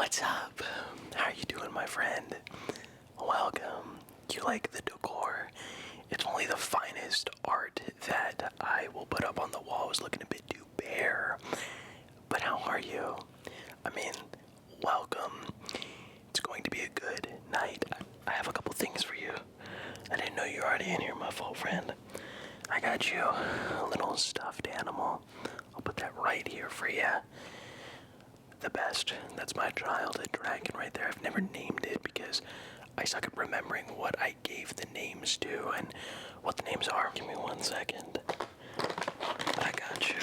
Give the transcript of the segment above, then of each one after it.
What's up? How are you doing, my friend? Welcome. You like the decor? It's only the finest art that I will put up on the wall. I was looking a bit too bare. But how are you? I mean, welcome. It's going to be a good night. I have a couple things for you. I didn't know you were already in here, my full friend. I got you a little stuffed animal. I'll put that right here for you. The best. That's my childhood dragon right there. I've never named it because I suck at remembering what I gave the names to and what the names are. Give me 1 second. I got you.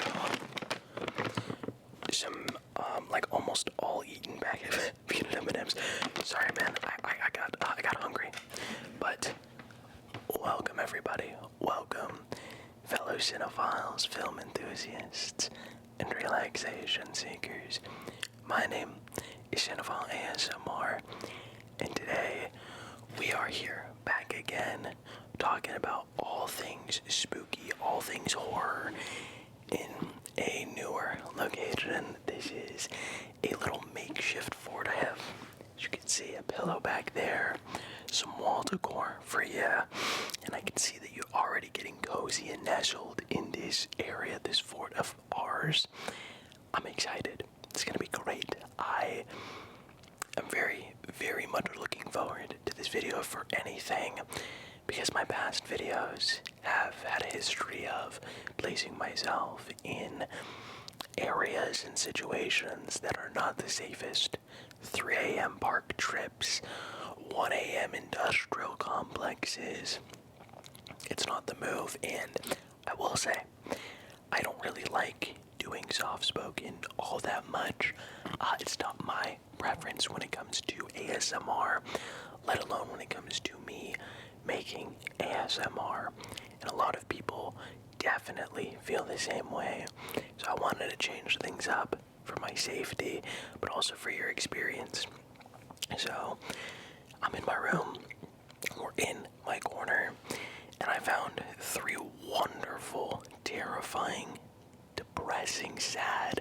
Some, like almost all eaten bag of peanut M&Ms. Sorry, man. I got hungry. But welcome, everybody. Welcome, fellow cinephiles, film enthusiasts, and relaxation seekers. My name is Cinephile ASMR, and today we are here back again talking about all things spooky, all things horror in a newer location. This is a little makeshift fort I have. As you can see, a pillow back there, some wall decor for you, and I can see that you're already getting cozy and nestled in this area, this fort of ours. I'm excited. It's gonna be great. I am very, very much looking forward to this video for anything, because my past videos have had a history of placing myself in areas and situations that are not the safest. 3 a.m. park trips, 1 a.m. industrial complexes. It's not the move, and I will say, I don't really like doing soft-spoken all that much. It's not my preference when it comes to ASMR, let alone when it comes to me making ASMR. And a lot of people definitely feel the same way. So I wanted to change things up for my safety, but also for your experience. So I'm in my room, we're in my corner, and I found 3 wonderful, terrifying, depressing, sad,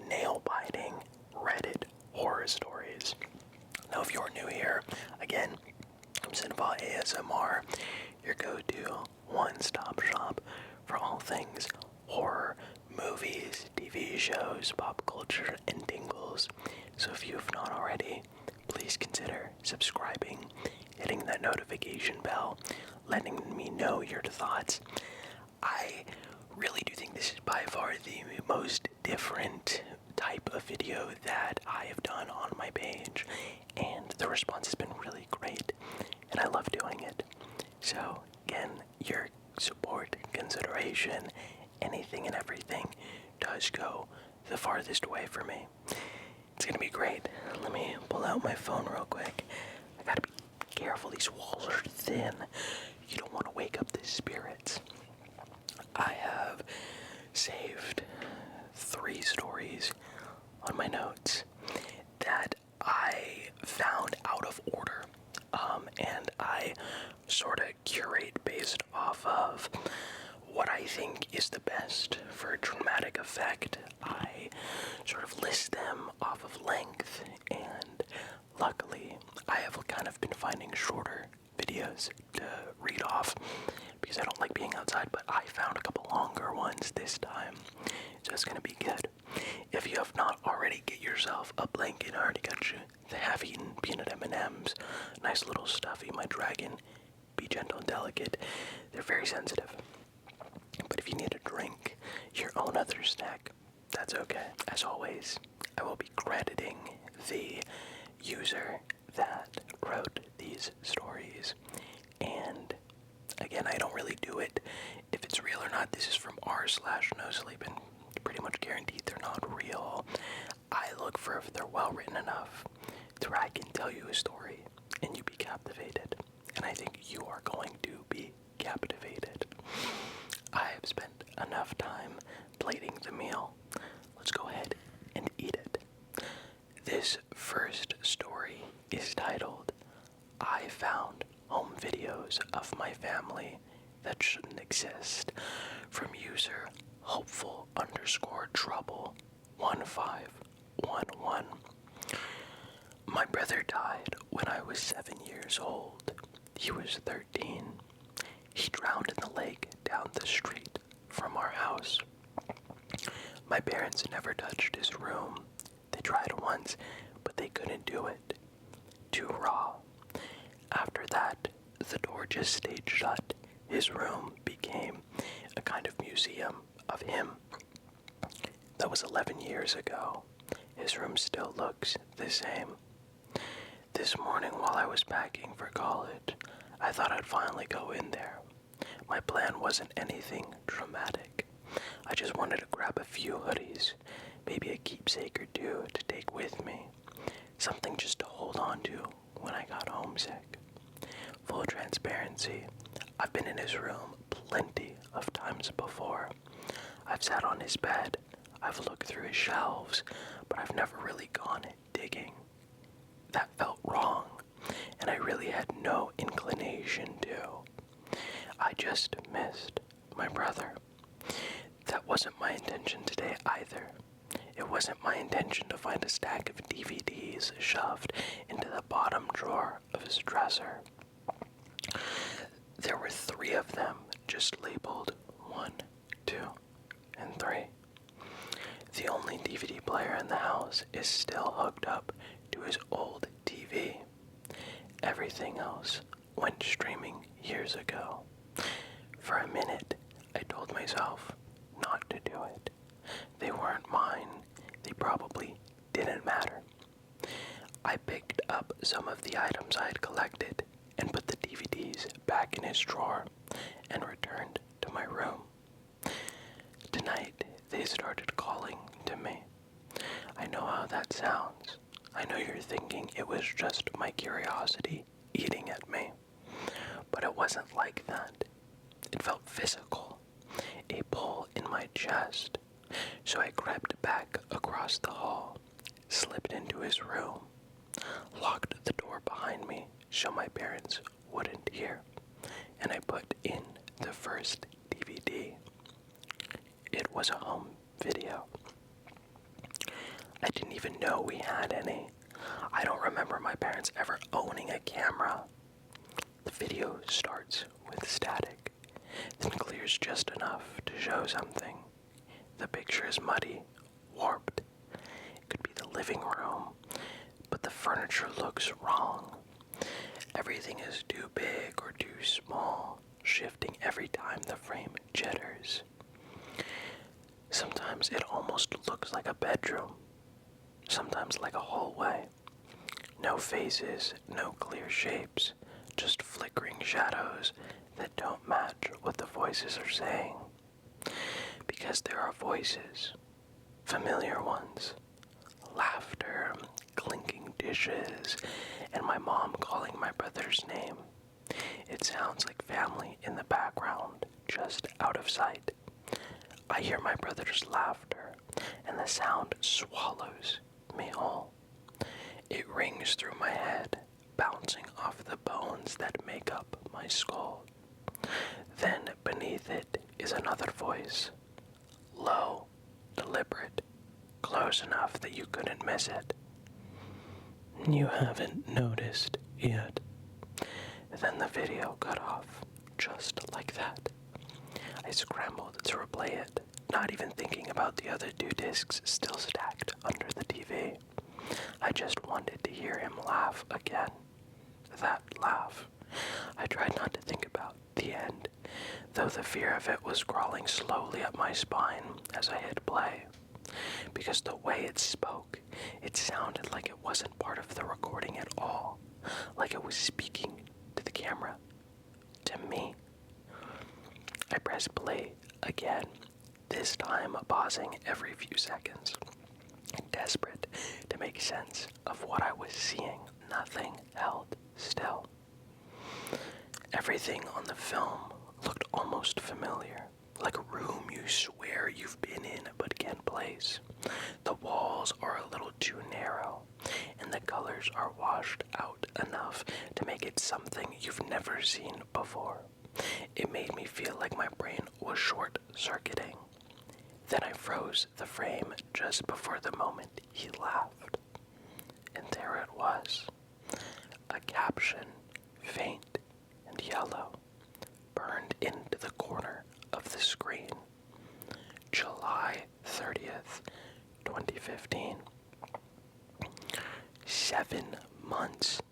nail-biting Reddit horror stories. Now, if you're new here, again, I'm Cinephile ASMR, your go-to one-stop shop for all things horror, movies, TV shows, pop culture, and tingles. So if you have not already, please consider subscribing, hitting that notification bell, letting me know your thoughts. I really do think this is by far the most different type of video that I have done on my page, and the response has been really great, and I love doing it. So again, your support, consideration, anything and everything does go the farthest way for me. It's gonna be great. Let me pull out my phone real quick. I gotta be careful, these walls are thin. You don't want to wake up the spirits. I have saved 3 stories on my notes that I found out of order, and I sort of curate based off of what I think is the best for dramatic effect. I sort of list them off of length, and luckily I have kind of been finding shorter videos to read off because I don't like being outside, but I found a couple longer ones this time, so it's gonna be good. If you have not already, get yourself a blanket. I already got you the half-eaten peanut M&Ms, nice little stuffy, my dragon. Be gentle and delicate. They're very sensitive. But if you need a drink, your own other snack, that's okay. As always, I will be crediting the user that wrote these stories, and again, I don't really do it if it's real or not. This is from r/nosleep, and pretty much guaranteed they're not real. I look for if they're well written enough to where I can tell you a story and you be captivated, and I think you are going to be captivated. I have spent enough time plating the meal. Let's go ahead and eat it. This first story is titled, I Found Home Videos of My Family That Shouldn't Exist, from user hopeful_trouble 1511. brother died when I was 7 years old. He was 13. He drowned in the lake down the street from our house. My parents never touched his room. They tried once, but they couldn't do it. Too raw. After that, the door just stayed shut. His room became a kind of museum of him. That was 11 years ago. His room still looks the same. This morning while I was packing for college, I thought I'd finally go in there. My plan wasn't anything dramatic. I just wanted to grab a few hoodies, maybe a keepsake or two to take with me. Something just to hold on to when I got homesick. Full transparency, I've been in his room plenty of times before. I've sat on his bed, I've looked through his shelves, but I've never really gone digging. That felt wrong, and I really had no inclination to. I just missed my brother. That wasn't my intention today either. It wasn't my intention to find a stack of DVDs shoved into the bottom drawer of his dresser. There were 3 of them, just labeled 1, 2, and 3. The only DVD player in the house is still hooked up to his old TV. Everything else went streaming years ago. For a minute, I told myself not to do it. They weren't mine. They probably didn't matter. I picked up some of the items I had collected and put the DVDs back in his drawer and returned to my room. Tonight, they started calling to me. I know how that sounds. I know you're thinking it was just my curiosity eating at me. But it wasn't like that. It felt physical. A pull in my chest. So I crept back across the hall, slipped into his room, locked the door behind me so my parents wouldn't hear, and I put in the first DVD. It was a home video. I didn't even know we had any. I don't remember my parents ever owning a camera. The video starts with static, then clears just enough to show something. The picture is muddy, warped. It could be the living room, but the furniture looks wrong. Everything is too big or too small, shifting every time the frame jitters. Sometimes it almost looks like a bedroom, sometimes like a hallway. No faces, no clear shapes, just flickering shadows that don't match what the voices are saying. Because there are voices, familiar ones, laughter, clinking dishes, and my mom calling my brother's name. It sounds like family in the background, just out of sight. I hear my brother's laughter, and the sound swallows me whole. It rings through my head, bouncing off the bones that make up my skull. Then beneath it is another voice, low, deliberate, close enough that you couldn't miss it. You haven't noticed yet. Then the video cut off, just like that. I scrambled to replay it, not even thinking about the other 2 discs still stacked under the TV. I just wanted to hear him laugh again. That laugh. I tried not to think about the end, though the fear of it was crawling slowly up my spine as I hit play. Because the way it spoke, it sounded like it wasn't part of the recording at all, like it was speaking to the camera, to me. I pressed play again, this time pausing every few seconds, desperate to make sense of what I was seeing. Nothing held still. Everything on the film looked almost familiar, like a room you swear you've been in but can't place. The walls are a little too narrow, and the colors are washed out enough to make it something you've never seen before. It made me feel like my brain was short-circuiting. Then I froze the frame just before the moment he laughed. And there it was, 7 months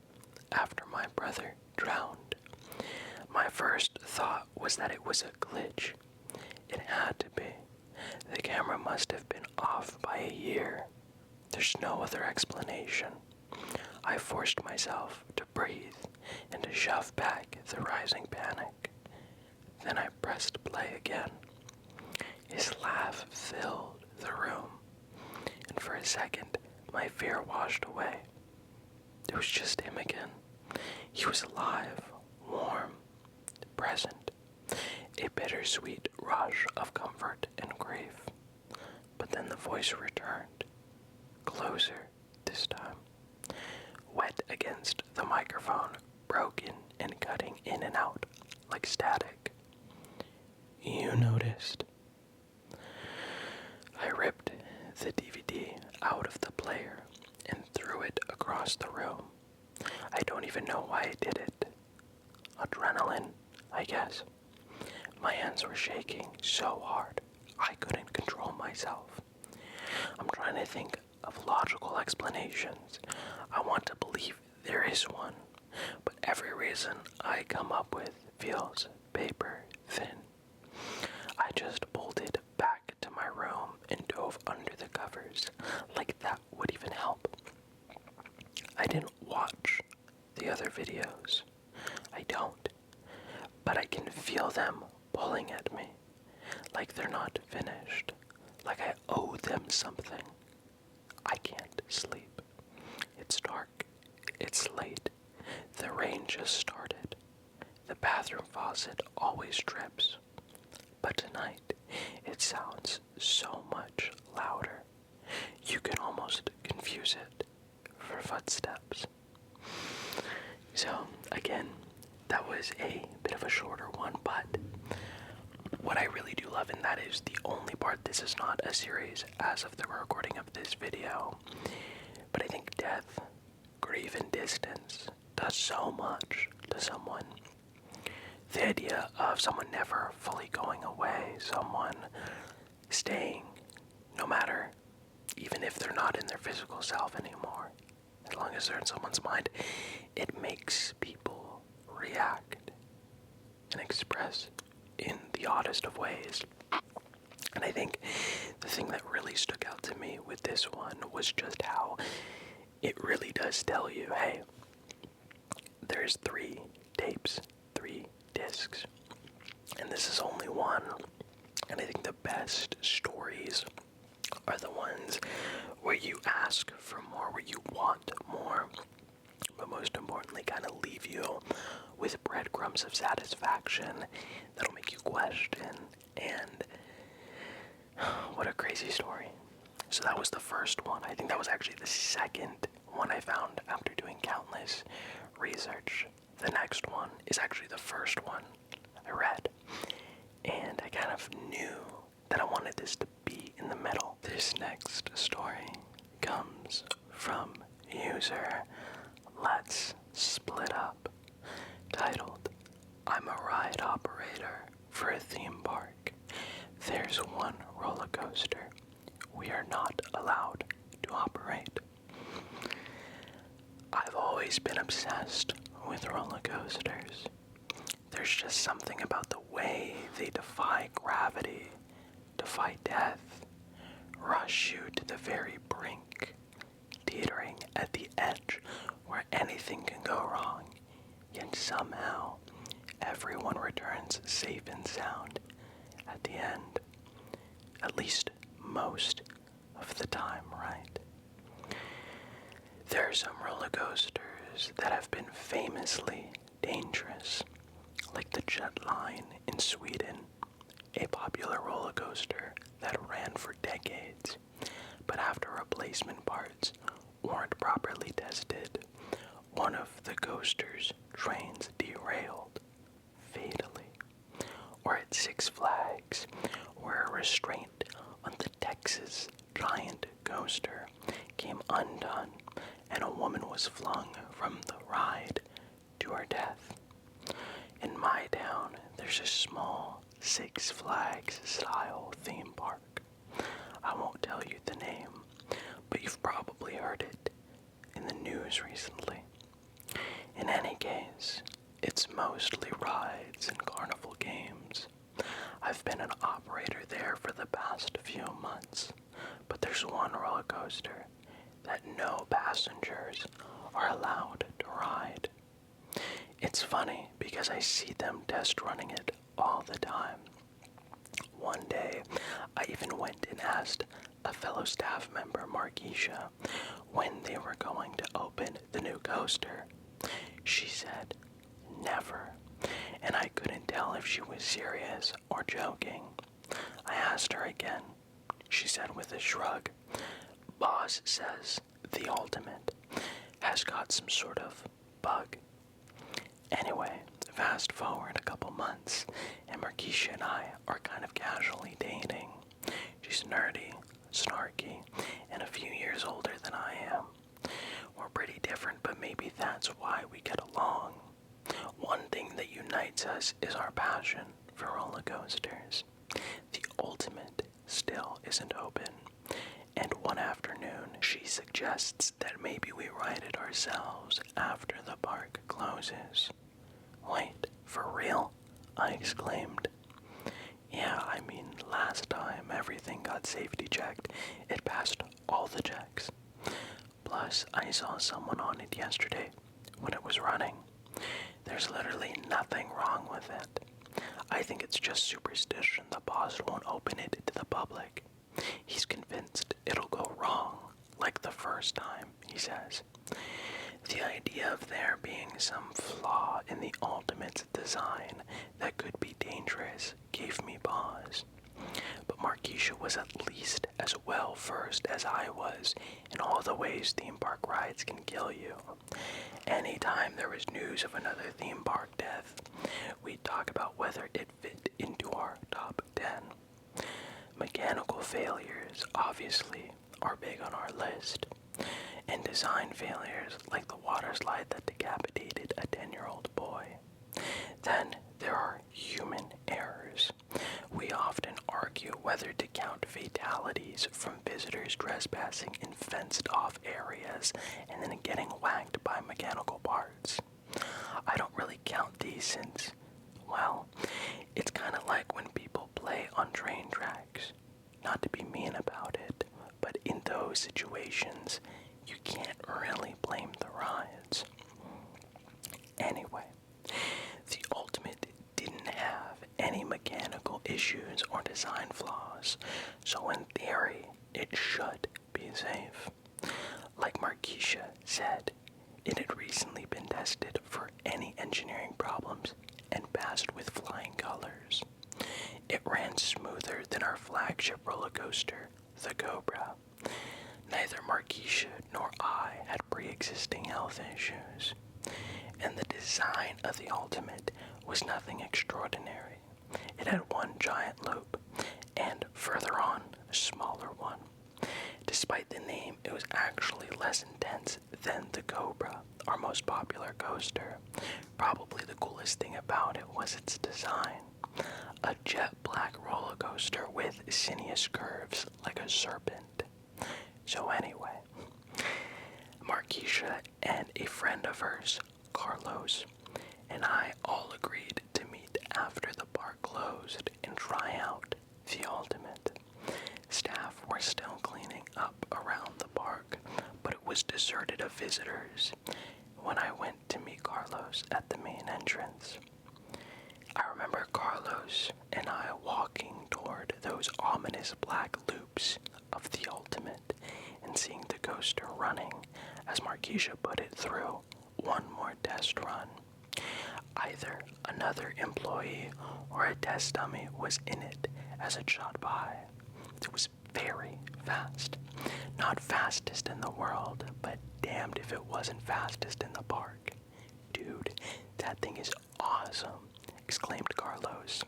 after my brother drowned. My first thought was that it was a glitch. It had to be. The camera must have been off by a year. There's no other explanation. I forced myself to breathe and to shove back the rising panic. Then I pressed play again. His laugh filled the room, and for a second, my fear washed away. It was just him again. He was alive, warm, present. A bittersweet rush of comfort and grief. But then the voice returned, closer this time, wet against the microphone, broken and cutting in and out like static. You noticed. I ripped the DVD out of the player and threw it across the room. I don't even know why I did it. Adrenaline, I guess. My hands were shaking so hard I couldn't control myself. I'm trying to think of logical explanations. I want to believe there is one, but every reason I come up with feels paper thin. I just bolted back to my room and dove under the covers, like that would even help. I didn't watch the other videos. I don't. But I can feel them pulling at me, like they're not finished, like I owe them something. I can't sleep. It's dark. It's late. The rain just started. The bathroom faucet always drips. But tonight, it sounds so much louder. You can almost confuse it for footsteps. So, again, that was a bit of a shorter one, but what I really do love in that is the only part, this is not a series as of the recording of this video, but I think death, grief, and distance does so much to someone. The idea of someone never fully going away, someone staying, no matter, even if they're not in their physical self anymore, as long as they're in someone's mind, it makes people react and express in the oddest of ways. And I think the thing that really stuck out to me with this one was just how it really does tell you, hey, there's 3 tapes, 3 discs, and this is only one. And I think the best stories are the ones where you ask for more, where you want more, but most importantly kind of leave you with breadcrumbs of satisfaction that'll make you question. And what a crazy story. So that was the first one. I think that was actually the second one I found after doing countless research. The next one is actually the first one I read, and I kind of knew that I wanted this to be in the middle. This next story comes from user Let's Split Up, titled, I'm a ride operator for a theme park. There's one roller coaster we are not allowed to operate. I've always been obsessed with roller coasters. There's just something about the way they defy gravity, defy death, rush you to the very brink, teetering at the edge where anything can go wrong, yet somehow everyone returns safe and sound at the end. At least most of the time, right? There are some roller coasters that have been famously dangerous, like the Jet Line in Sweden, a popular roller coaster that ran for decades, but after replacement parts weren't properly tested, one of the coaster's trains derailed fatally. Or at Six Flags, where a restraint on the Texas Giant coaster came undone and a woman was flung from the ride to her death. In my town, there's a small Six Flags style theme park. I won't tell you the name, but you've probably heard it. In in the news recently. In any case, it's mostly rides and carnival games. I've been an operator there for the past few months, but there's one roller coaster that no passengers are allowed to ride. It's funny because I see them test running it all the time. One day, I even went and asked a fellow staff member, Marquisha, when they were going to open the new coaster. She said, never, and I couldn't tell if she was serious or joking. I asked her again. She said with a shrug, boss says the ultimate has got some sort of bug. Anyway, fast forward a couple months, and Marquisha and I are kind of casually dating. She's nerdy, snarky, and a few years older than I am. We're pretty different, but maybe that's why we get along. One thing that unites us is our passion for roller coasters. The ultimate still isn't open, and one afternoon she suggests that maybe we ride it ourselves after the park closes. Wait, for real? I exclaimed. Yeah, I mean, last time everything got safety checked, it passed all the checks. Plus, I saw someone on it yesterday when it was running. There's literally nothing wrong with it. I think it's just superstition the boss won't open it to the public. He's convinced it'll go wrong, like the first time, he says. The idea of there being some flaw in the Ultimate's design that could be dangerous gave me pause. But Marquisha was at least as well versed as I was in all the ways theme park rides can kill you. Anytime there was news of another theme park death, we'd talk about whether it fit into our top 10. Mechanical failures, obviously, are big on our list. And design failures, like the water slide that decapitated a 10-year-old boy. Then there are human errors. We often argue whether to count fatalities from visitors trespassing in fenced-off areas and then getting whacked by mechanical parts. I don't really count these since, well, it's kind of like when people play on train tracks. Not to be mean about it, but in those situations, you can't really blame the rides. Anyway, the Ultimate didn't have any mechanical issues or design flaws, so in theory, it should be safe. Like Marquisha said, it had recently been tested for any engineering problems and passed with flying colors. It ran smoother than our flagship roller coaster, the Cobra. Neither Marquisha nor I had pre-existing health issues, and the design of the Ultimate was nothing extraordinary. It had one giant loop, and further on, a smaller one. Despite the name, it was actually less intense than the Cobra, our most popular coaster. Probably the coolest thing about it was its design. A jet black roller coaster with sinuous curves like a serpent. So anyway, Marquisha and a friend of hers, Carlos, and I all agreed to meet after the park closed and try out the Ultimate. Staff were still cleaning up around the park, but it was deserted of visitors when I went to meet Carlos at the main entrance. I remember Carlos and I walking toward those ominous black loops of the Ultimate and seeing the coaster running as Marquisha put it through one more test run. Either another employee or a test dummy was in it as it shot by. It was very fast. Not fastest in the world, but damned if it wasn't fastest in the park. Dude, that thing is awesome, exclaimed Carlos.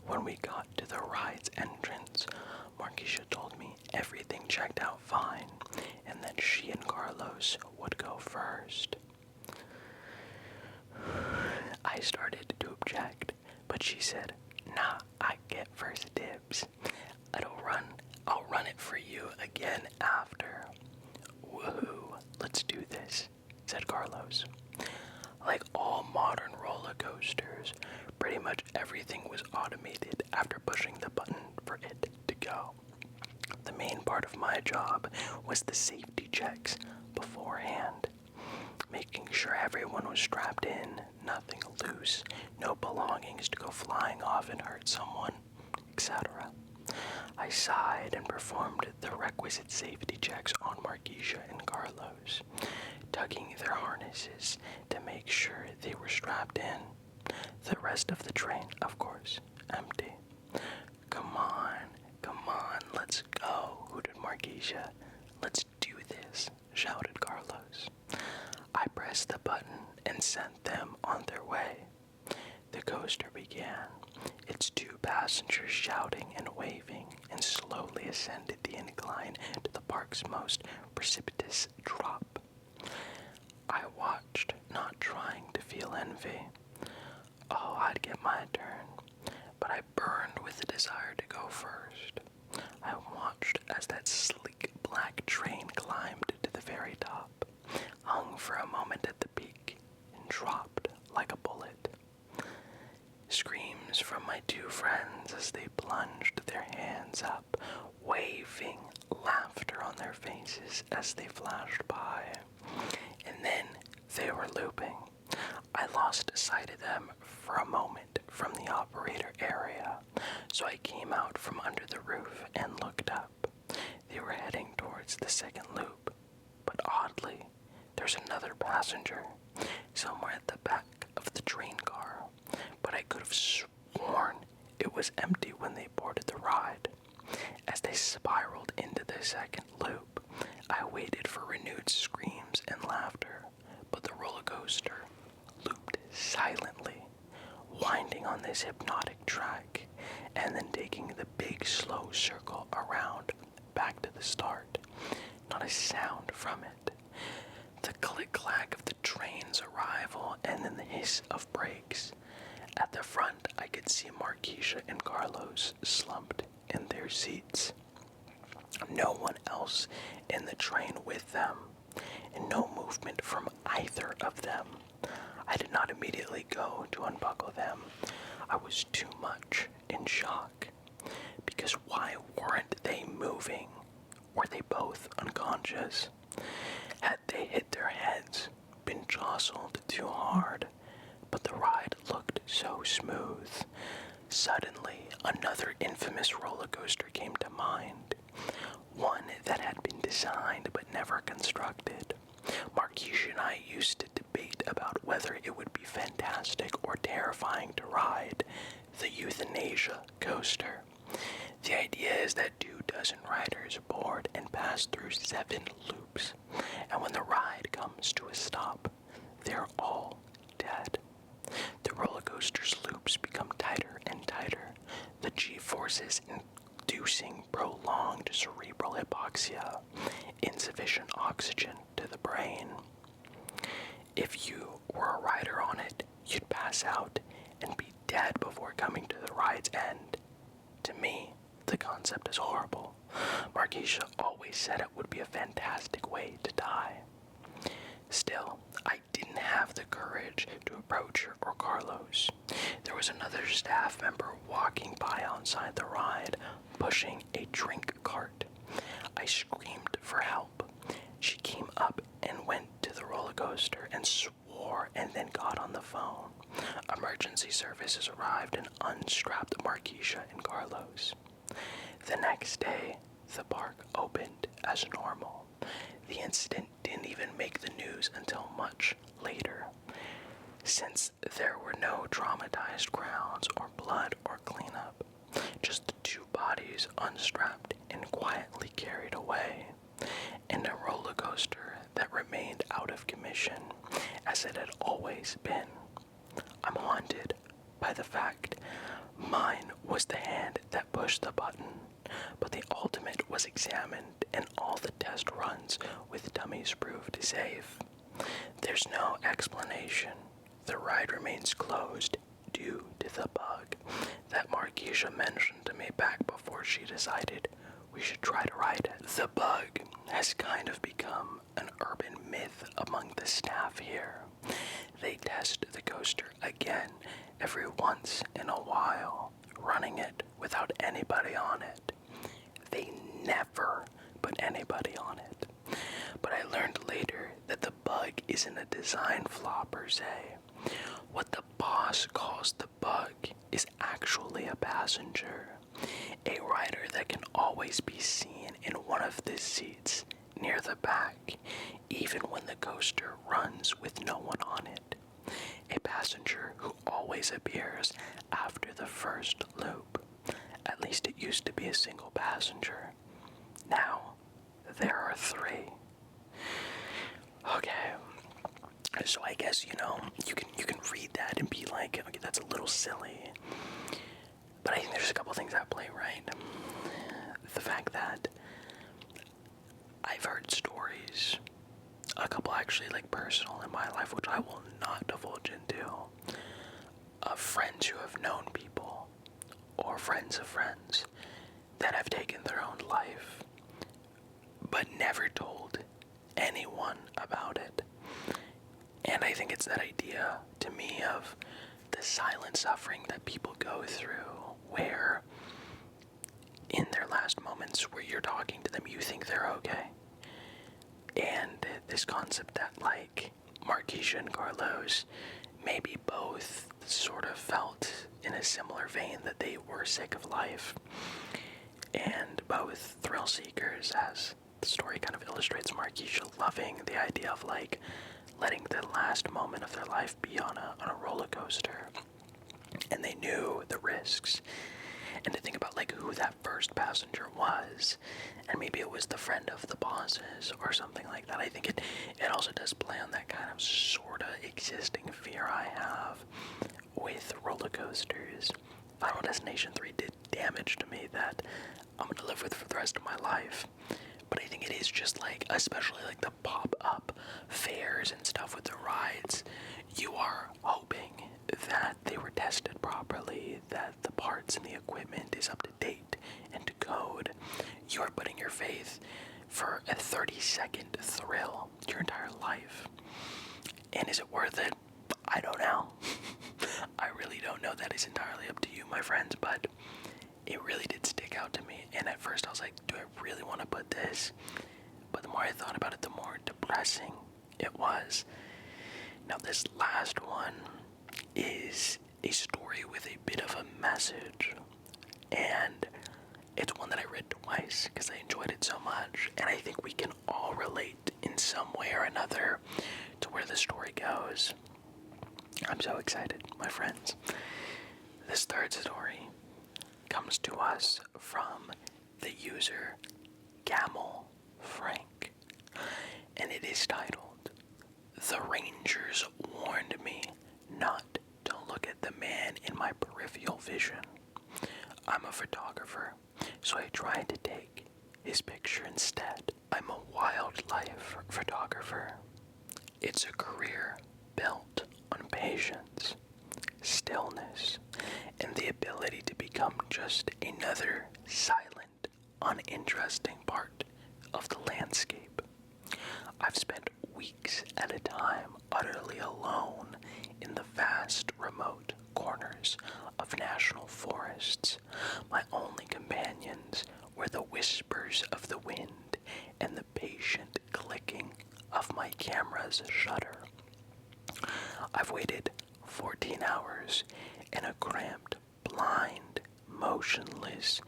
When we got to the ride's entrance, Marquisha told me everything checked out fine, and that she and Carlos would go first. I started to object, but she said, nah, I get first dibs. I'll run it for you again after. Woohoo, let's do this, said Carlos. Like all modern roller coasters, pretty much everything was automated after pushing the button for it to go. The main part of my job was the safety checks beforehand, making sure everyone was strapped in, nothing loose, no belongings to go flying off and hurt someone, etc. I sighed and performed the requisite safety checks on Marquisha and Carlos, tugging their harnesses to make sure they were strapped in. The rest of the train, of course, empty. Come on, let's go, hooted Marquisha. Let's do this, shouted Carlos. I pressed the button and sent them on their way. The coaster began, its 2 passengers shouting and waving, and slowly ascended the incline to the park's most precipitous drop. I watched, not trying to feel envy. Oh, I'd get my turn, but I burned with the desire to go first. I watched as that sleek black train climbed to the very top, hung for a moment at the peak, and dropped like a bullet. Screams from my 2 friends as they plunged their hands up, waving, laughter on their faces as they flashed by. And then they were looping. I lost sight of them for a moment from the operator area, so I came out from under the roof and looked up. They were heading towards the second loop, but oddly, there's another passenger somewhere at the back of the train car, but I could have sworn it was empty when they boarded the ride. As they spiraled into the second loop, I waited for renewed screams and laughter, but the roller coaster looped silently, winding on this hypnotic track, and then taking the big slow circle around back to the start. Not a sound from it. The click-clack of the train's arrival and then the hiss of brakes. At the front, I could see Marquisha and Carlos slumped in their seats. No one else in the train with them, and no movement from either of them. I did not immediately go to unbuckle them. I was too much in shock. Because why weren't they moving? Were they both unconscious? Had they hit their heads, been jostled too hard? But the ride looked so smooth. Suddenly, another infamous roller coaster came to mind. One that had been designed but never constructed. Marquisha and I used to debate about whether it would be fantastic or terrifying to ride the euthanasia coaster. The idea is that 24 riders board and pass through 7 loops, and when the ride comes to a stop, they're all dead. The roller coaster's loops become tighter and tighter, the G-forces inducing prolonged cerebral hypoxia, insufficient oxygen to the brain. If you were a rider on it, you'd pass out and be dead before coming to the ride's end. To me, the concept is horrible. Marquisha always said it would be a fantastic way to die. Still, I didn't have the courage to approach her or Carlos. There was another staff member walking by outside the ride, pushing a drink cart. I screamed for help. She came up and went to the roller coaster and swore and then got on the phone. Emergency services arrived and unstrapped Marquisha and Carlos. The next day, the park opened as normal. The incident didn't even make the news until much later, since there were no traumatized crowds or blood or cleanup, just the 2 bodies unstrapped and quietly carried away, and a roller coaster that remained out of commission as it had always been. I'm haunted by the fact mine was the hand that pushed the button, but the ultimate was examined and all the test runs with dummies proved safe. There's no explanation. The ride remains closed due to the bug that Marquisha mentioned to me back before she decided we should try to ride it. The bug has kind of become an urban myth among the staff here. They test the coaster again every once in a while, running it without anybody on it. They never put anybody on it. But I learned later that the bug isn't a design flaw per se. What the boss calls the bug is actually a passenger. A rider that can always be seen in one of the seats near the back, even when the coaster runs with no one on it. A passenger who always appears after the first loop. At least it used to be a single passenger. Now, there are 3. Okay, so I guess, you can read that and be like, okay, that's a little silly. But I think there's a couple things at play, right? The fact that I've heard stories, a couple actually like personal in my life, which I will not divulge into, of friends who have known people, or friends of friends, that have taken their own life, but never told anyone about it. And I think it's that idea, to me, of the silent suffering that people go through, where in their last moments where you're talking to them, you think they're okay. And this concept that, like, Marquisha and Carlos maybe both sort of felt in a similar vein that they were sick of life. And both thrill seekers, as the story kind of illustrates, Marquisha loving the idea of, like, letting the last moment of their life be on a roller coaster. And they knew the risks. And to think about, like, who that first passenger was, and maybe it was the friend of the boss's or something like that. I think it also does play on that kind of sort of existing fear I have with roller coasters. Final Destination 3 did damage to me that I'm going to live with for the rest of my life. But I think it is just, like, especially like the pop-up fairs and stuff with the rides, you are hoping that they were tested properly, that the parts and the equipment is up to date and to code. You are putting your faith for a 30-second thrill your entire life. And is it worth it? I don't know. I really don't know. That is entirely up to you, my friends, but it really did stick out to me. And at first I was like, do I really want to put this? But the more I thought about it, the more depressing it was. Now, this last one is a story with a bit of a message, and it's one that I read twice because I enjoyed it so much, and I think we can all relate in some way or another to where the story goes. I'm so excited, my friends. This third story comes to us from the user Camel Frank, and it is titled, "The Rangers Warned Me Not to Look at the Man in My Peripheral Vision. I'm a photographer, so I tried to take his picture instead. I'm a wildlife photographer. It's a career built on patience, stillness, and the ability to become just another silent, uninteresting part of the landscape. I've spent weeks at a time utterly alone in the vast, remote corners of national forests. My only companions were the whispers of the wind and the patient clicking of my camera's shutter. I've waited 14 hours in a cramped, blind, motionless,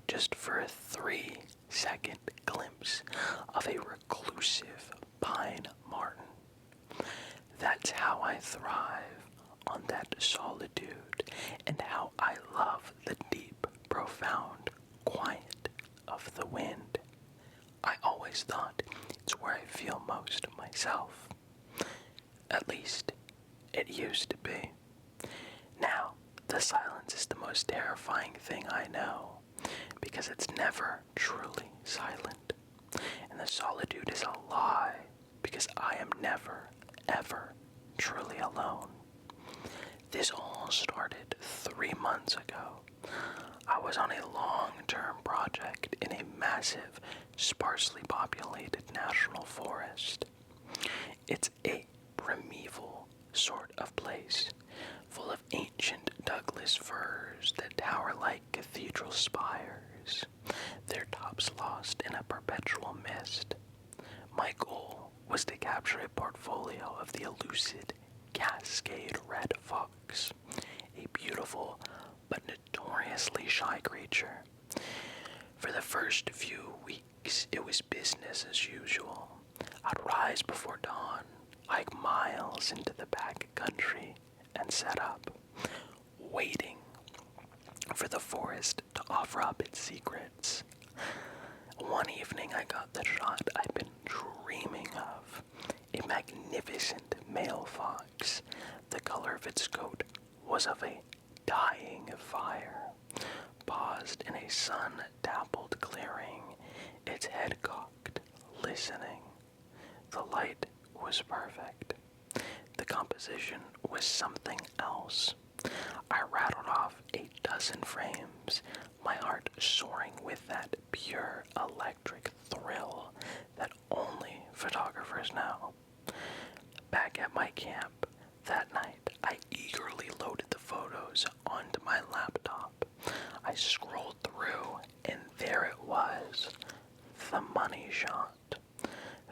just for a 3-second glimpse of a reclusive pine marten. That's how I thrive on that solitude, and how I love the deep, profound quiet of the wind. I always thought it's where I feel most myself. At least, it used to be. Now, the silence is the most terrifying thing I know, because it's never truly silent. And the solitude is a lie, because I am never, ever truly alone. This all started 3 months ago. I was on a long-term project in a massive, sparsely populated national forest. It's a primeval sort of place, full of ancient Douglas firs that tower like cathedral spires, their tops lost in a perpetual mist. My goal was to capture a portfolio of the elusive Cascade Red Fox, a beautiful but notoriously shy creature. For the first few weeks, it was business as usual. I'd rise before dawn, hike miles into the back country, and set up, waiting for the forest to offer up its secrets. One evening I got the shot I'd been dreaming of, a magnificent male fox. The color of its coat was of a dying fire, paused in a sun-dappled clearing, its head cocked, listening. The light was perfect. The composition was something else. I rattled off a dozen frames, my heart soaring with that pure electric thrill that only photographers know. Back at my camp that night, I eagerly loaded the photos onto my laptop. I scrolled through, and there it was, the money shot.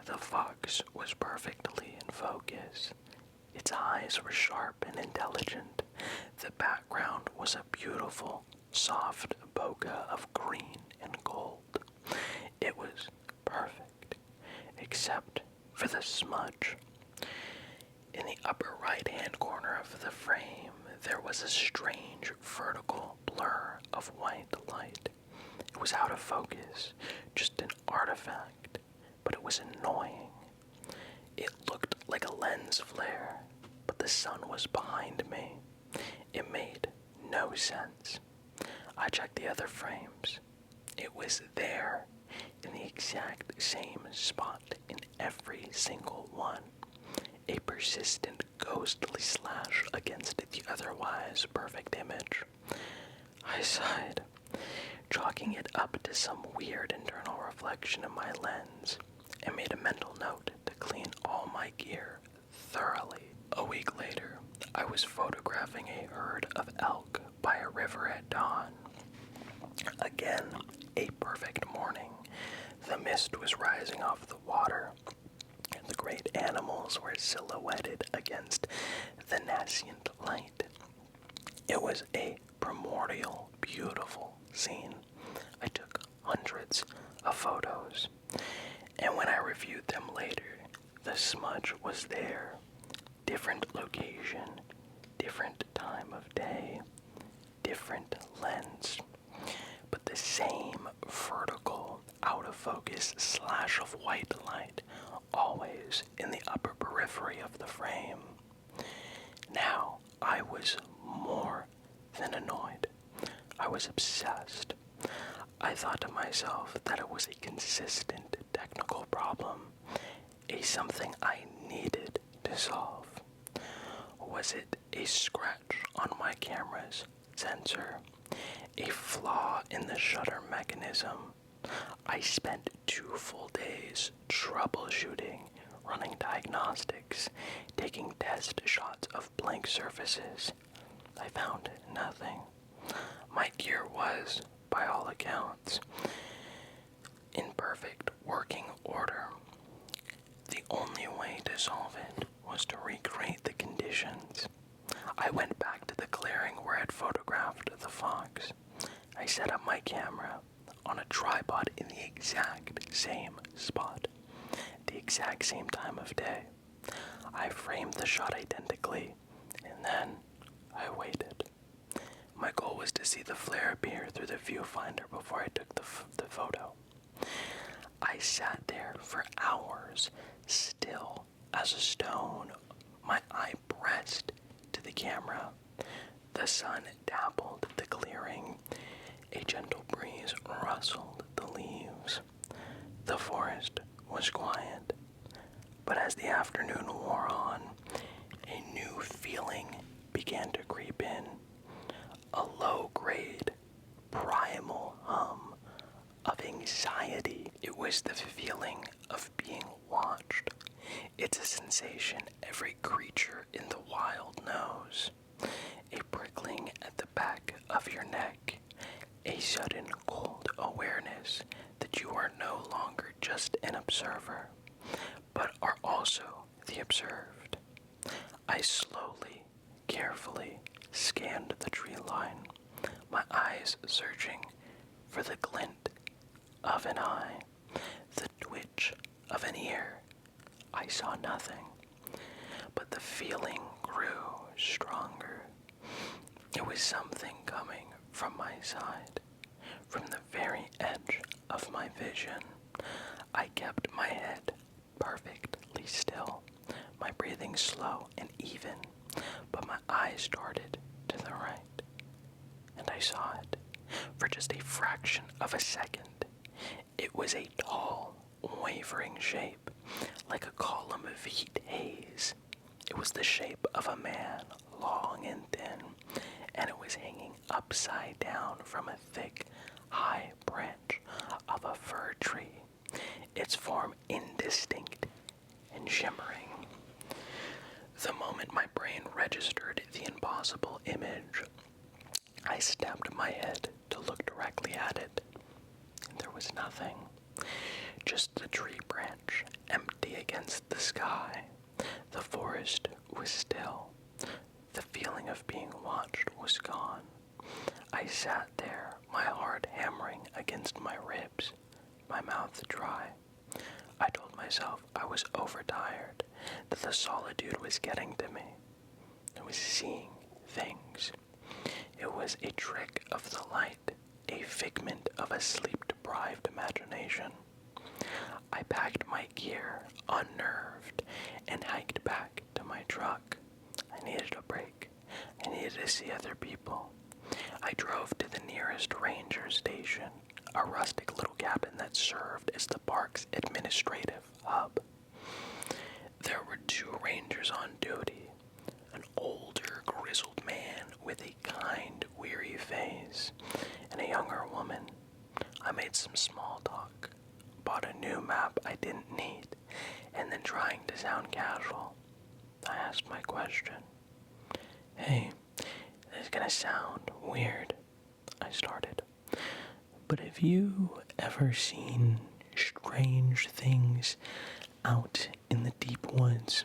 The fox was perfectly in focus. Its eyes were sharp and intelligent. The background was a beautiful, soft bokeh of green and gold. It was perfect, except for the smudge. In the upper right-hand corner of the frame, there was a strange vertical blur of white light. It was out of focus, just an artifact, but it was annoying. It looked like a lens flare, but the sun was behind me. It made no sense. I checked the other frames. It was there, in the exact same spot in every single one. A persistent ghostly slash against the otherwise perfect image. I sighed, chalking it up to some weird internal reflection in my lens, and made a mental note to clean all my gear thoroughly. A week later, I was photographing a herd of elk by a river at dawn. Again, a perfect morning. The mist was rising off the water, and the great animals were silhouetted against the nascent light. It was a primordial, beautiful scene. I took hundreds of photos, and when I reviewed them later, the smudge was there. Different location, different time of day, different lens, but the same vertical, out of focus slash of white light, always in the upper periphery of the frame. Now, I was more than annoyed. I was obsessed. I thought to myself that it was a consistent technical problem, a something I needed to solve. Was it a scratch on my camera's sensor? A flaw in the shutter mechanism? I spent 2 full days troubleshooting, running diagnostics, taking test shots of blank surfaces. I found nothing. My gear was, by all accounts, in perfect working order. The only way to solve it was to recreate the conditions. I went back to the clearing where I'd photographed the fox. I set up my camera on a tripod in the exact same spot, the exact same time of day. I framed the shot identically, and then I waited. My goal was to see the flare appear through the viewfinder before I took the photo. I sat there for hours, still as a stone, my eye pressed to the camera. The sun dappled the clearing. A gentle breeze rustled the leaves. The forest was quiet, but as the afternoon wore on, a new feeling began to creep in. A low-grade, primal was the feeling of being watched. It's a sensation every creature in the wild knows. A prickling at the back of your neck, a sudden cold awareness that you are no longer just an observer, but are also the observed. I slowly, carefully scanned the tree line, my eyes searching for the glint of an eye, the twitch of an ear. I saw nothing, but the feeling grew stronger. It was something coming from my side, from the very edge of my vision. I kept my head perfectly still, my breathing slow and even, but my eyes darted to the right, and I saw it for just a fraction of a second. It was a tall, wavering shape, like a column of heat haze. It was the shape of a man, long and thin, and it was hanging upside down from a thick, high branch of a fir tree, its form indistinct and shimmering. The moment my brain registered the impossible image, I snapped my head to look directly at it. There was nothing, just the tree branch, empty against the sky. The forest was still. The feeling of being watched was gone. I sat there, my heart hammering against my ribs, my mouth dry. I told myself I was overtired, that the solitude was getting to me. I was seeing things. It was a trick of the light, a figment of a sleep-deprived imagination. I packed my gear, unnerved, and hiked back to my truck. I needed a break. I needed to see other people. I drove to the nearest ranger station, a rustic little cabin that served as the park's administrative hub. There were 2 rangers on duty, an older, grizzled man with a kind, weary face, and a younger woman. I made some small talk, bought a new map I didn't need, and then, trying to sound casual, I asked my question. "Hey, this is gonna sound weird," I started, "but have you ever seen strange things out in the deep woods,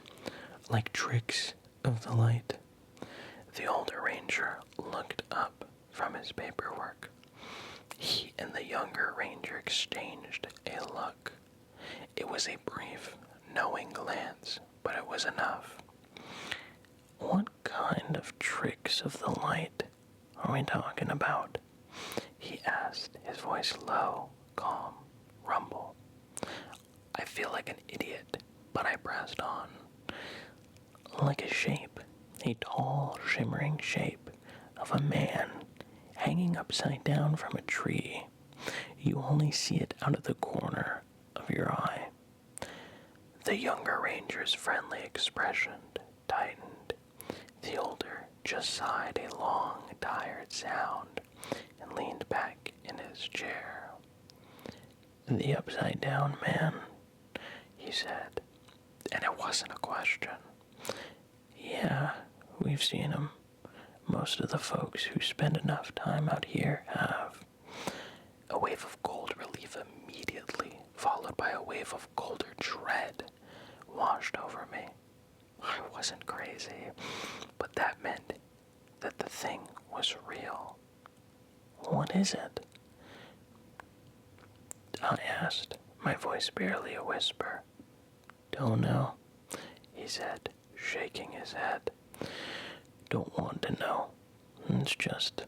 like tricks of the light?" The older ranger looked up from his paperwork. He and the younger ranger exchanged a look. It was a brief, knowing glance, but it was enough. "What kind of tricks of the light are we talking about?" he asked, his voice low, calm, rumble. I feel like an idiot, but I pressed on. "Like a shape, a tall, shimmering shape of a man hanging upside down from a tree. You only see it out of the corner of your eye." The younger ranger's friendly expression tightened. The older just sighed a long, tired sound and leaned back in his chair. "The upside-down man," he said, and it wasn't a question. "Yeah, we've seen him. Most of the folks who spend enough time out here have." A wave of cold relief immediately, followed by a wave of colder dread, washed over me. I wasn't crazy, but that meant that the thing was real. "What is it?" I asked, my voice barely a whisper. "Don't know," he said, shaking his head. "Don't want to know. It's just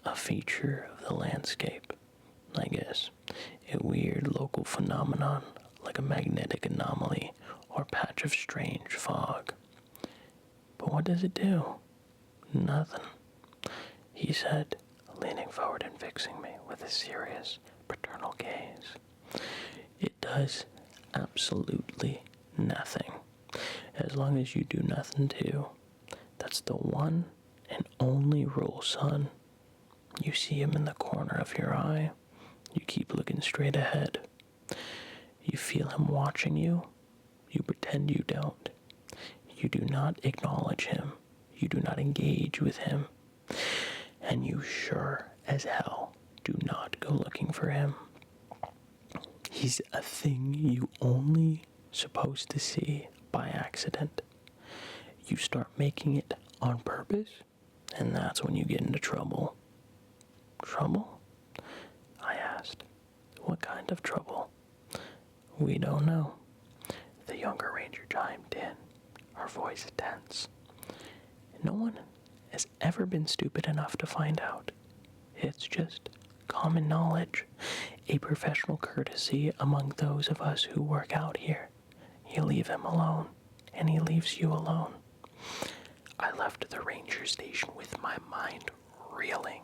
a feature of the landscape, I guess. A weird local phenomenon, like a magnetic anomaly or patch of strange fog." "But what does it do?" "Nothing," he said, leaning forward and fixing me with a serious, paternal gaze. "It does absolutely nothing. As long as you do nothing too. That's the one and only rule, son. You see him in the corner of your eye. You keep looking straight ahead. You feel him watching you. You pretend you don't. You do not acknowledge him. You do not engage with him. And you sure as hell do not go looking for him. He's a thing you only supposed to see by accident. You start making it on purpose, and that's when you get into trouble. Trouble? I asked. What kind of trouble? We don't know. The younger ranger chimed in, her voice tense. No one has ever been stupid enough to find out. It's just common knowledge, a professional courtesy among those of us who work out here. You leave him alone, and he leaves you alone. I left the ranger station with my mind reeling.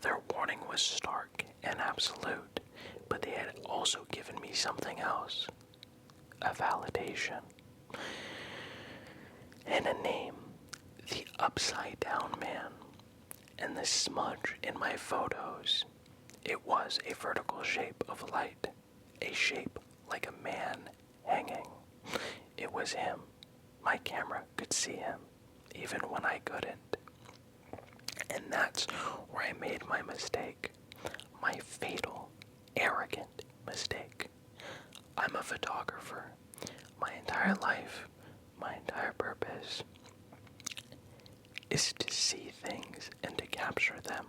Their warning was stark and absolute, but they had also given me something else. A validation. And a name. The Upside Down Man. And the smudge in my photos. It was a vertical shape of light. A shape like a man hanging. It was him. My camera could see him, even when I couldn't. And that's where I made my mistake. My fatal, arrogant mistake. I'm a photographer. My entire life, my entire purpose is to see things and to capture them.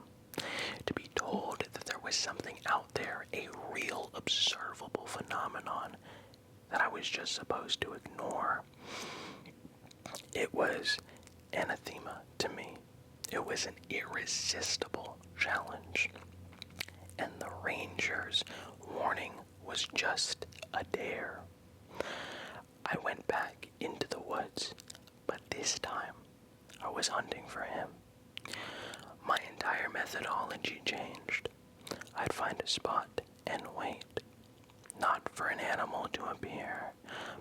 To be told that there was something out there, a real observable phenomenon that I was just supposed to ignore. It was anathema to me. It was an irresistible challenge. And the ranger's warning was just a dare. I went back into the woods, but this time I was hunting for him. My entire methodology changed. I'd find a spot and wait. Not for an animal to appear,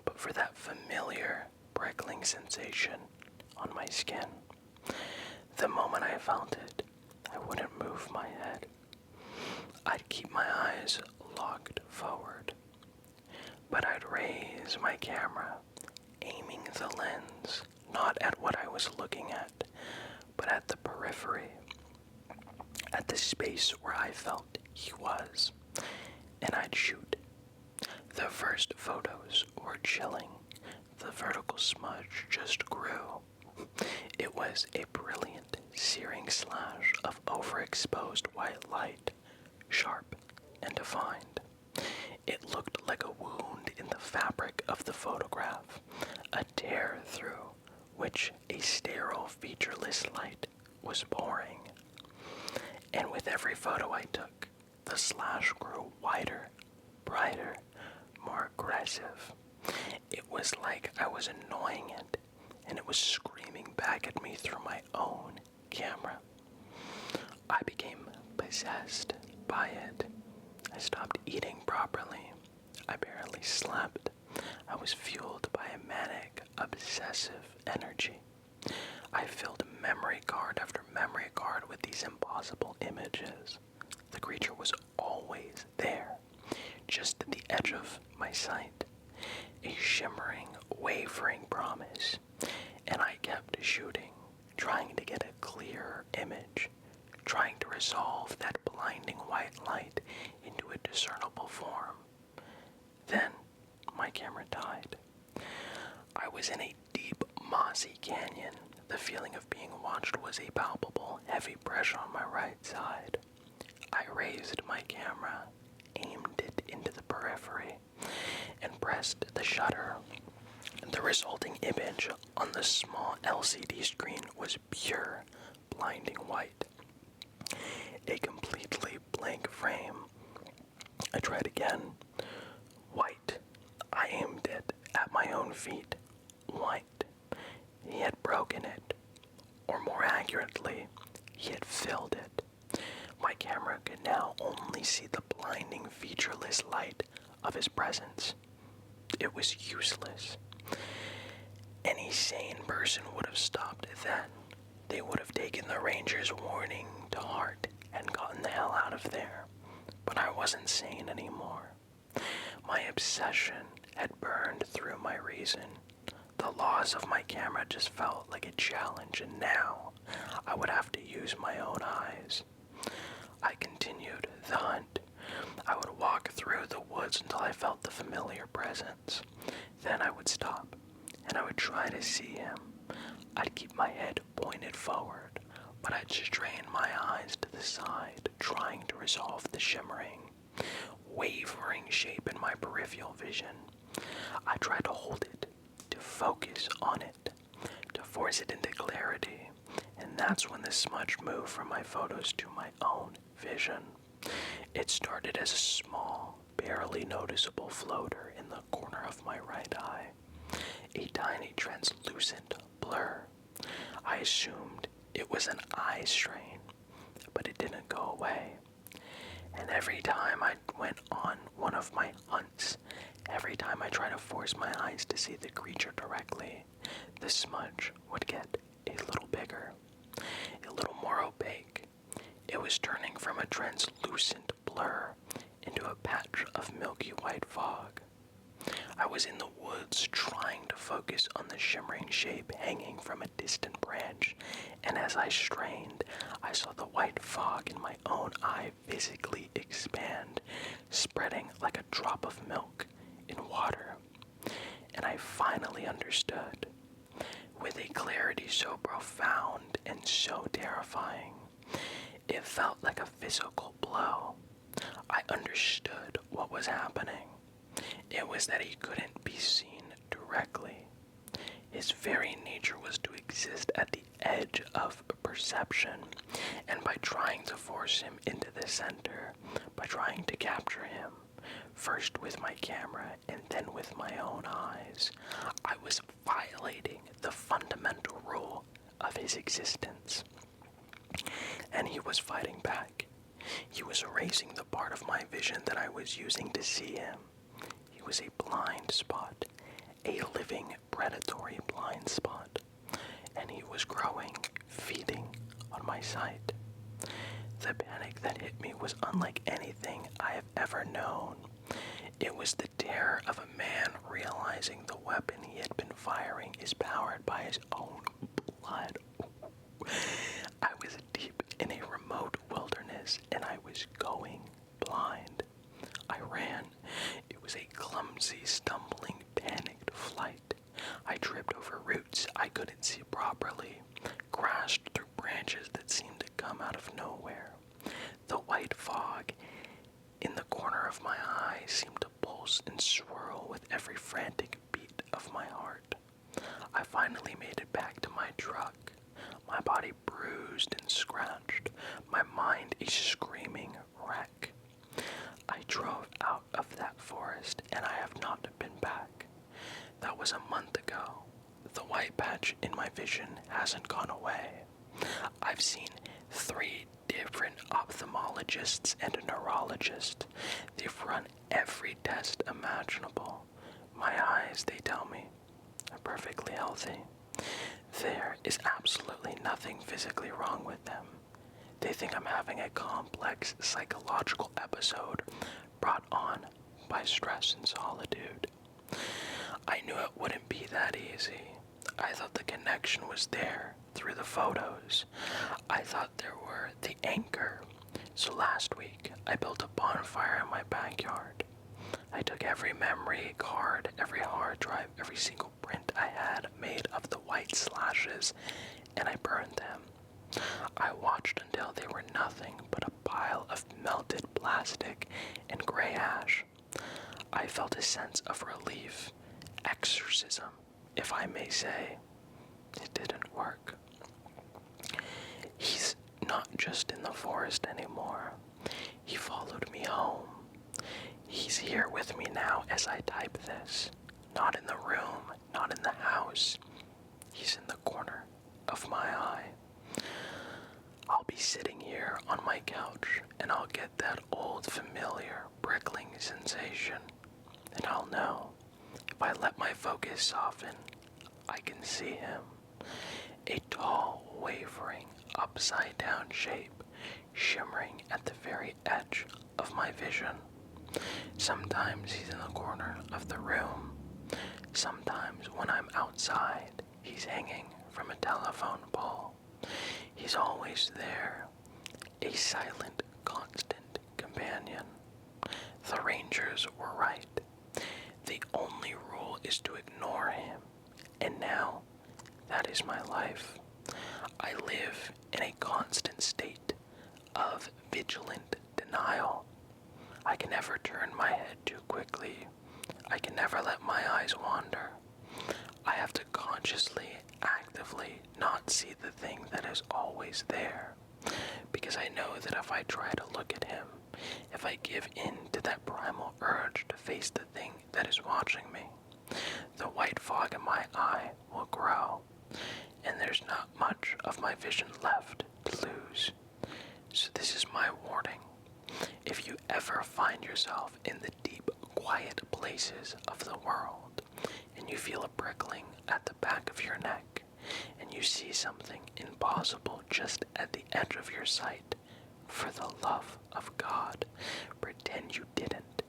but for that familiar, prickling sensation on my skin. The moment I felt it, I wouldn't move my head. I'd keep my eyes locked forward, but I'd raise my camera, aiming the lens not at what I was looking at, but at the periphery, at the space where I felt he was, and I'd shoot. The first photos were chilling. The vertical smudge just grew. It was a brilliant, searing slash of overexposed white light, sharp and defined. It looked like a wound in the fabric of the photograph, a tear through which a sterile, featureless light was pouring. And with every photo I took, the slash grew wider, brighter, more aggressive. It was like I was annoying it, and it was screaming back at me through my own camera. I became possessed by it. I stopped eating properly. I barely slept. I was fueled by a manic, obsessive energy. I filled memory card after memory card with these impossible images. The creature was always there, just at the edge of my sight. A shimmering, wavering promise. And I kept shooting, trying to get a clearer image, trying to resolve that blinding white light into a discernible form. Then, my camera died. I was in a deep, mossy canyon. The feeling of being watched was a palpable, heavy pressure on my right side. I raised my camera, aimed it into the periphery, and pressed the shutter. The resulting image on the small LCD screen was pure, blinding white. A completely blank frame. I tried again. White. I aimed it at my own feet. White. He had broken it. Or more accurately, he had filled it. My camera could now only see the blinding, featureless light of his presence. It was useless. Any sane person would have stopped then. They would have taken the ranger's warning to heart and gotten the hell out of there. But I wasn't sane anymore. My obsession had burned through my reason. The loss of my camera just felt like a challenge, and now I would have to use my own eyes. I continued the hunt. I would walk through the woods until I felt the familiar presence. Then I would stop, and I would try to see him. I'd keep my head pointed forward, but I'd strain my eyes to the side, trying to resolve the shimmering, wavering shape in my peripheral vision. I tried to hold it, to focus on it, to force it into clarity, and that's when the smudge moved from my photos to my own vision. It started as a small, barely noticeable floater in the corner of my right eye, a tiny translucent blur. I assumed it was an eye strain, but it didn't go away. And every time I went on one of my hunts, every time I tried to force my eyes to see the creature directly, the smudge would get a little bigger, a little more opaque. It was turning from a translucent blur into a patch of milky white fog. I was in the woods trying to focus on the shimmering shape hanging from a distant branch, and as I strained, I saw the white fog in my own eye physically expand, spreading like a drop of milk in water. And I finally understood, with a clarity so profound and so terrifying. It felt like a physical blow. I understood what was happening. It was that he couldn't be seen directly. His very nature was to exist at the edge of perception, and by trying to force him into the center, by trying to capture him, first with my camera and then with my own eyes, I was violating the fundamental rule of his existence. And he was fighting back. He was erasing the part of my vision that I was using to see him. He was a blind spot, a living predatory blind spot, and he was growing, feeding on my sight. The panic that hit me was unlike anything I have ever known. It was the terror of a man realizing the weapon he had been firing is powered by his own blood. I was deep in a remote wilderness, and I was going blind. I ran. It was a clumsy, stumbling, panicked flight. I tripped over roots I couldn't see properly, crashed through branches that seemed to come out of nowhere. The white fog in the corner of my eye seemed to pulse and swirl with every frantic beat of my heart. I finally made it back to my truck, my body bruised and scratched, my mind a screaming wreck. I drove out of that forest, and I have not been back. That was a month ago. The white patch in my vision hasn't gone away. I've seen 3 different ophthalmologists and a neurologist. They've run every test imaginable. My eyes, they tell me, are perfectly healthy. There is absolutely nothing physically wrong with them. They think I'm having a complex psychological episode brought on by stress and solitude. I knew it wouldn't be that easy. I thought the connection was there through the photos. I thought there were the anchor. So last week, I built a bonfire in my backyard. I took every memory card, every hard drive, every single print I had made of the white slashes, and I burned them. I watched until they were nothing but a pile of melted plastic and gray ash. I felt a sense of relief, exorcism, if I may say. It didn't work. He's not just in the forest anymore. He followed me home. He's here with me now as I type this. Not in the room, not in the house. He's in the corner of my eye. I'll be sitting here on my couch, and I'll get that old familiar prickling sensation. And I'll know, if I let my focus soften, I can see him. A tall, wavering, upside-down shape, shimmering at the very edge of my vision. Sometimes he's in the corner of the room. Sometimes when I'm outside, he's hanging from a telephone pole. He's always there, a silent, constant companion. The Rangers were right. The only rule is to ignore him. And now, that is my life. I live in a constant state of vigilant denial. I can never turn my head too quickly. I can never let my eyes wander. I have to consciously, actively not see the thing that is always there. Because I know that if I try to look at him, if I give in to that primal urge to face the thing that is watching me, the white fog in my eye will grow, and there's not much of my vision left to lose. So this is my warning. If you ever find yourself in the deep, quiet places of the world, and you feel a prickling at the back of your neck, and you see something impossible just at the edge of your sight, for the love of God, pretend you didn't.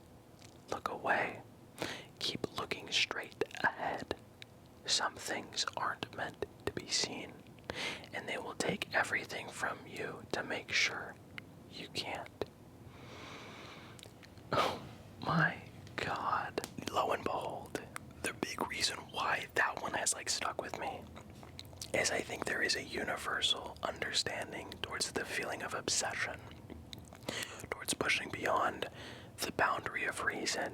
Look away. Keep looking straight ahead. Some things aren't meant to be seen, and they will take everything from you to make sure you can't. Oh my God. Lo and behold, the big reason why that one has stuck with me is I think there is a universal understanding towards the feeling of obsession, towards pushing beyond the boundary of reason,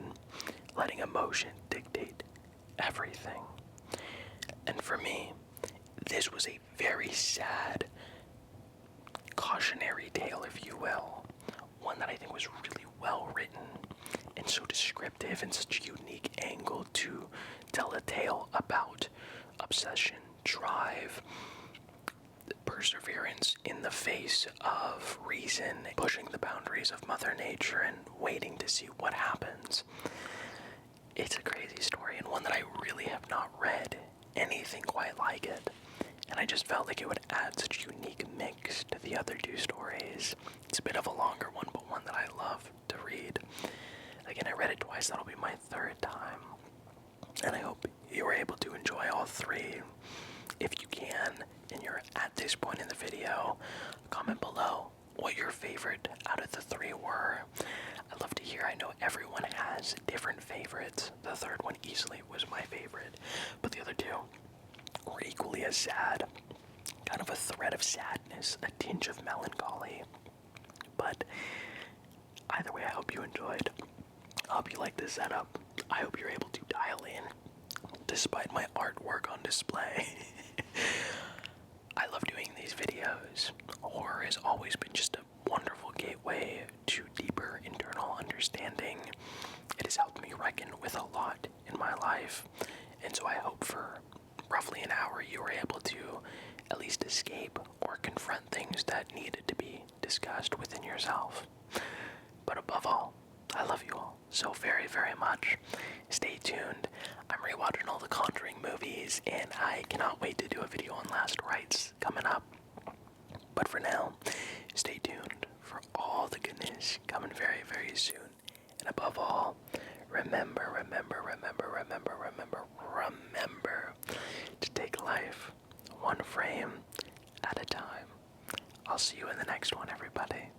letting emotion dictate everything. And for me, this was a very sad, cautionary tale, if you will. One that I think was really well written and so descriptive and such a unique angle to tell a tale about obsession, drive, perseverance in the face of reason, pushing the boundaries of Mother Nature and waiting to see what happens. It's a crazy story, and one that I really have not read anything quite like it. And I just felt like it would add such a unique mix to the other two stories. It's a bit of a longer one, but one that I love to read. Again, I read it twice, that'll be my third time. And I hope you were able to enjoy all three. If you can, and you're at this point in the video, comment below what your favorite out of the three were. I'd love to hear. I know everyone has different favorites. The third one easily was my favorite, but the other two were equally as sad. Kind of a thread of sadness, a tinge of melancholy. But either way, I hope you enjoyed. I hope you like this setup. I hope you're able to dial in despite my artwork on display. I love doing these videos. Horror has always been just a wonderful gateway to deeper internal understanding. It has helped me reckon with a lot in my life, and so I hope for roughly an hour you were able to at least escape or confront things that needed to be discussed within yourself. But above all, I love you all so very, very much. Stay tuned. I'm rewatching all the Conjuring movies, and I cannot wait to do a video on Last Rites coming up. But for now, stay tuned for all the goodness coming very, very soon. And above all, remember to take life one frame at a time. I'll see you in the next one, everybody.